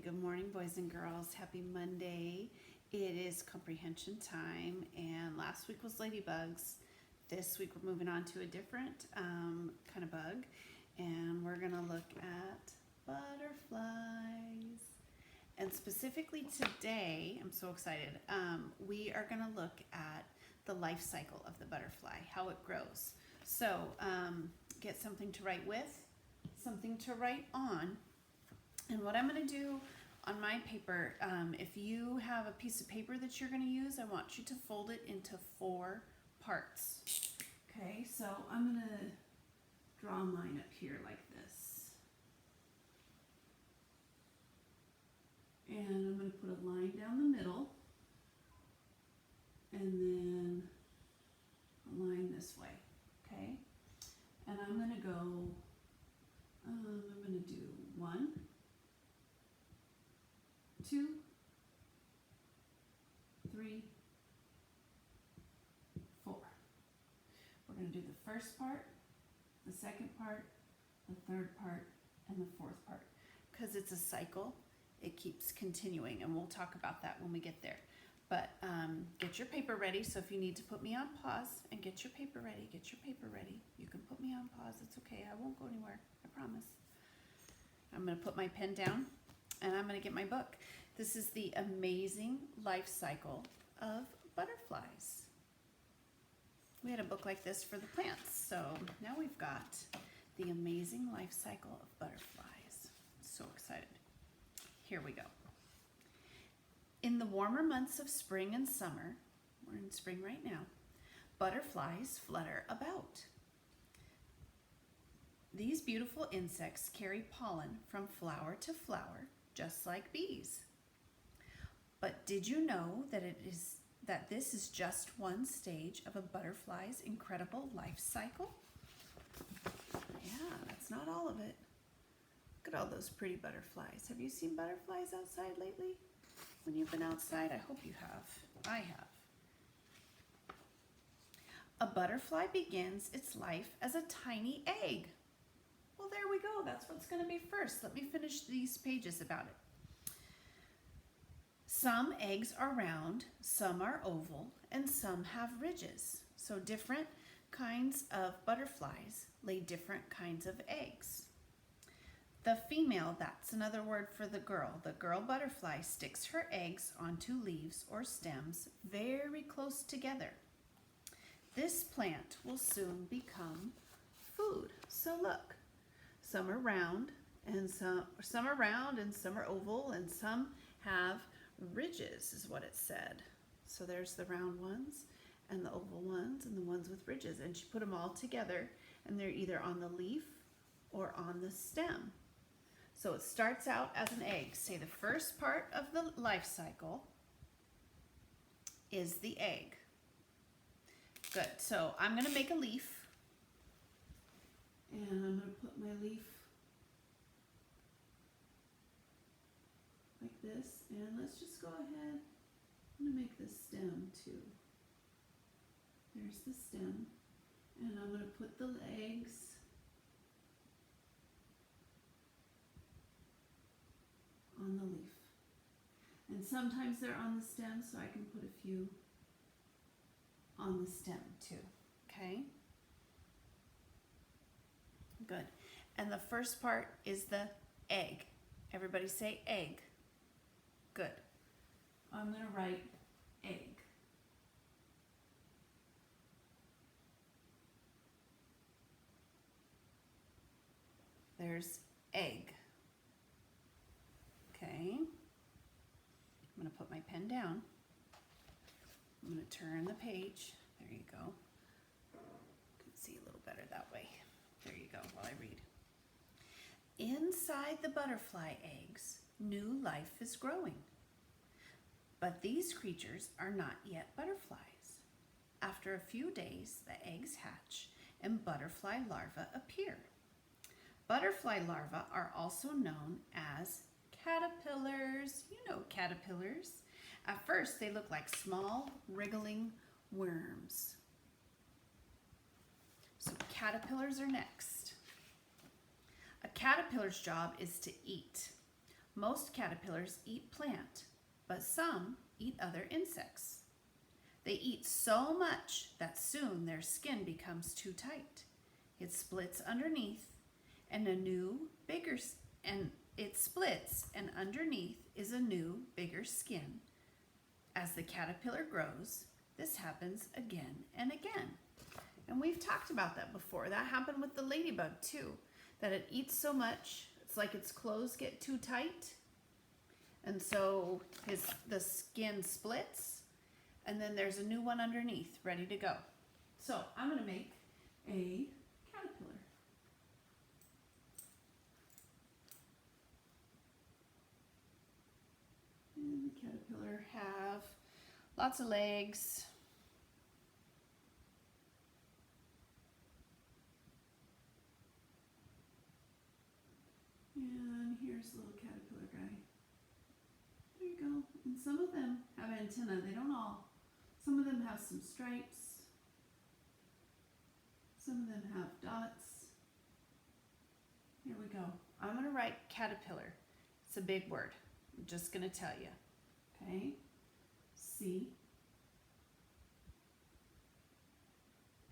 good morning, boys and girls. Happy Monday. It is comprehension time, and last week was ladybugs. This week we're moving on to a different kind of bug, and we're going to look at butterflies. And specifically today, I'm so excited, we are going to look at the life cycle of the butterfly, how it grows. So get something to write with, something to write on. And what I'm going to do on my paper, if you have a piece of paper that you're going to use, I want you to fold it into 4 parts. Okay, so I'm going to draw mine up here like this. And I'm going to put a line down the middle. And then a line this way. Okay? And I'm going to go, I'm going to do 1, 2, 3, 4. We're going to do the first part, the second part, the third part, and the fourth part. Because it's a cycle, it keeps continuing, and we'll talk about that when we get there. But get your paper ready, so if you need to put me on pause and get your paper ready, You can put me on pause, it's okay, I won't go anywhere, I promise. I'm going to put my pen down, and I'm going to get my book. This is The Amazing Life Cycle of Butterflies. We had a book like this for the plants, so now we've got The Amazing Life Cycle of Butterflies. So excited. Here we go. In the warmer months of spring and summer, we're in spring right now, butterflies flutter about. These beautiful insects carry pollen from flower to flower, just like bees. But did you know that this is just one stage of a butterfly's incredible life cycle? Yeah, that's not all of it. Look at all those pretty butterflies. Have you seen butterflies outside lately? When you've been outside? I hope you have. I have. A butterfly begins its life as a tiny egg. Well, there we go. That's what's going to be first. Let me finish these pages about it. Some eggs are round, some are oval, and some have ridges. So different kinds of butterflies lay different kinds of eggs. The female, that's another word for the girl butterfly sticks her eggs onto leaves or stems very close together. This plant will soon become food. So look, some are round and some are oval, and some have ridges is what it said. So there's the round ones and the oval ones and the ones with ridges, and she put them all together, and they're either on the leaf or on the stem. So it starts out as an egg. Say the first part of the life cycle is the egg. Good. So I'm going to make a leaf. And I'm going to put my leaf like this. And let's just go ahead. I'm going to make the stem too. There's the stem. And I'm going to put the eggs on the leaf. And sometimes they're on the stem, so I can put a few on the stem too. Okay? Good. And the first part is the egg. Everybody say egg. Good. I'm going to write egg. There's egg. Okay, I'm going to put my pen down. I'm going to turn the page. There you go. You can see a little better that way. There you go while I read. Inside the butterfly eggs, new life is growing. But these creatures are not yet butterflies. After a few days, the eggs hatch and butterfly larvae appear. Butterfly larvae are also known as caterpillars. You know caterpillars. At first, they look like small, wriggling worms. So caterpillars are next. A caterpillar's job is to eat. Most caterpillars eat plant, but some eat other insects. They eat so much that soon their skin becomes too tight. It splits underneath and it splits and underneath is a new, bigger skin. As the caterpillar grows, this happens again and again. And we've talked about that before. That happened with the ladybug too, that it eats so much, it's like its clothes get too tight. And so the skin splits, and then there's a new one underneath ready to go. So I'm going to make a caterpillar. And the caterpillar have lots of legs. And here's a little caterpillar guy. There you go. And some of them have antennae. They don't all. Some of them have some stripes. Some of them have dots. Here we go. I'm going to write caterpillar. It's a big word. I'm just going to tell you. Okay? C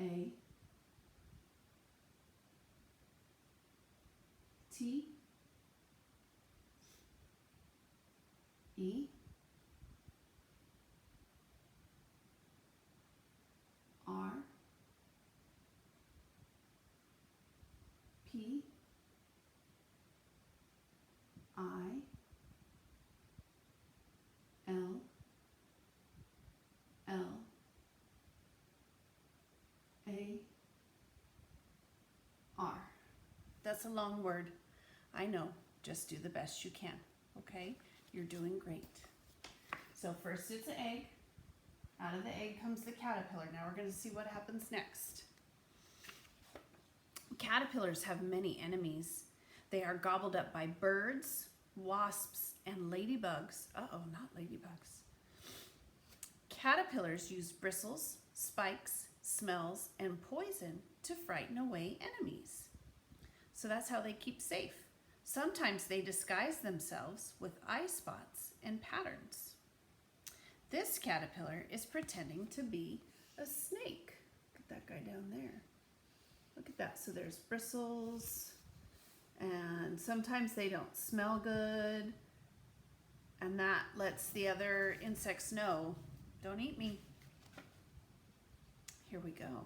A T E R P I L L A R. That's a long word. I know. Just do the best you can. Okay? You're doing great. So first it's an egg. Out of the egg comes the caterpillar. Now we're going to see what happens next. Caterpillars have many enemies. They are gobbled up by birds, wasps, and ladybugs. Uh-oh, not ladybugs. Caterpillars use bristles, spikes, smells, and poison to frighten away enemies. So that's how they keep safe. Sometimes they disguise themselves with eye spots and patterns. This caterpillar is pretending to be a snake. Look at that guy down there. Look at that. So there's bristles, and sometimes they don't smell good, and that lets the other insects know, don't eat me. Here we go.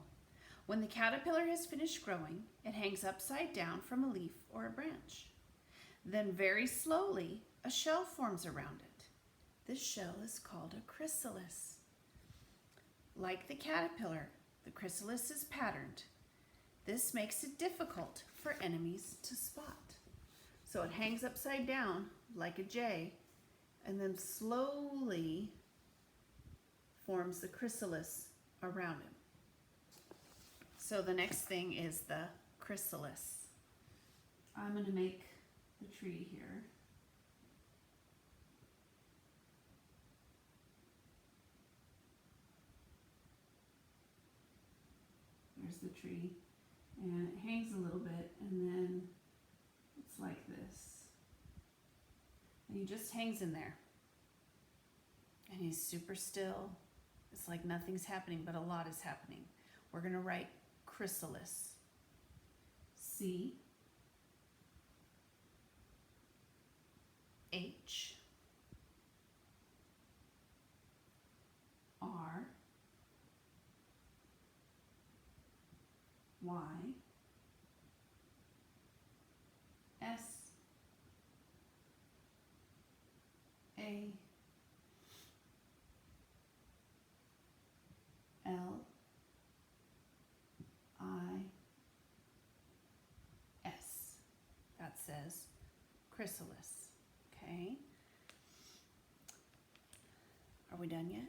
When the caterpillar has finished growing, it hangs upside down from a leaf or a branch. Then very slowly, a shell forms around it. This shell is called a chrysalis. Like the caterpillar, the chrysalis is patterned. This makes it difficult for enemies to spot. So it hangs upside down like a J, and then slowly forms the chrysalis around him. So the next thing is the chrysalis. I'm going to make the tree here. There's the tree, and it hangs a little bit, and then it's like this. And he just hangs in there. And he's super still. It's like nothing's happening, but a lot is happening. We're going to write chrysalis. C H R Y S A L I S. That says chrysalis. Okay. Are we done yet?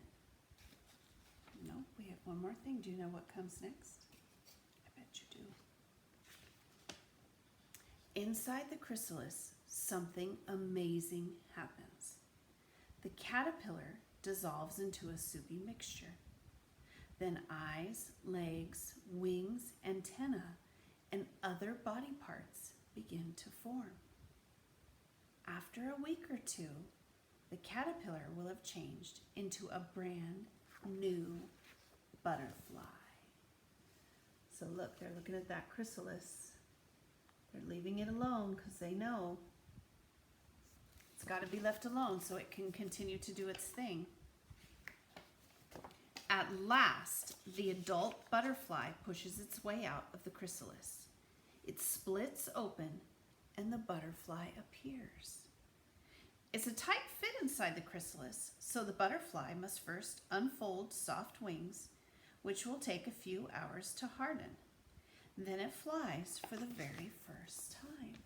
No, we have one more thing. Do you know what comes next? I bet you do. Inside the chrysalis, something amazing happens. The caterpillar dissolves into a soupy mixture. Then eyes, legs, wings, antennae, and other body parts begin to form. After a week or two, the caterpillar will have changed into a brand new butterfly. So look, they're looking at that chrysalis. They're leaving it alone because they know it's got to be left alone so it can continue to do its thing. At last, the adult butterfly pushes its way out of the chrysalis. It splits open and the butterfly appears. It's a tight fit inside the chrysalis, so the butterfly must first unfold soft wings, which will take a few hours to harden. Then it flies for the very first time.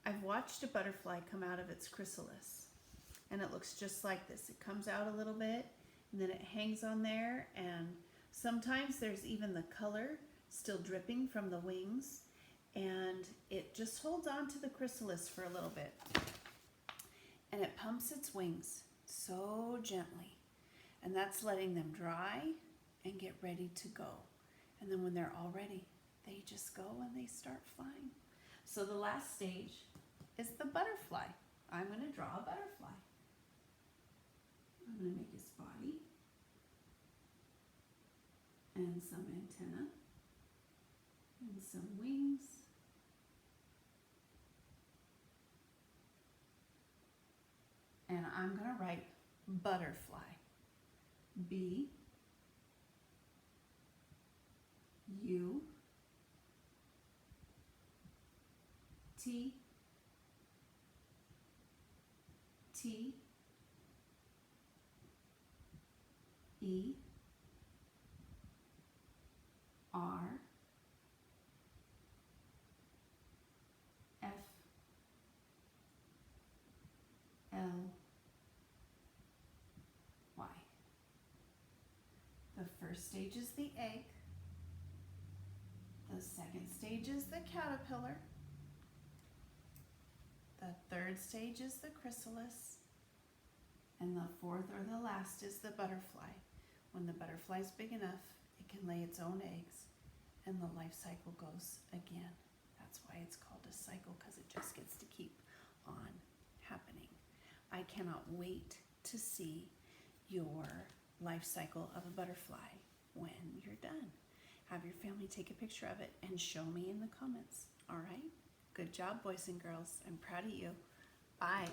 I've watched a butterfly come out of its chrysalis, and it looks just like this. It comes out a little bit, and then it hangs on there, and sometimes there's even the color still dripping from the wings, and it just holds on to the chrysalis for a little bit. And it pumps its wings so gently, and that's letting them dry and get ready to go. And then when they're all ready, they just go and they start flying. So the last stage is the butterfly. I'm going to draw a butterfly. I'm going to make his body and some antenna and some wings. And I'm going to write butterfly. B U T T E R F L Y. The first stage is the egg. The second stage is the caterpillar. The third stage is the chrysalis. And the fourth or the last is the butterfly. When the butterfly is big enough, it can lay its own eggs and the life cycle goes again. That's why it's called a cycle, because it just gets to keep on happening. I cannot wait to see your life cycle of a butterfly when you're done. Have your family take a picture of it and show me in the comments. All right? Good job, boys and girls. I'm proud of you. Bye.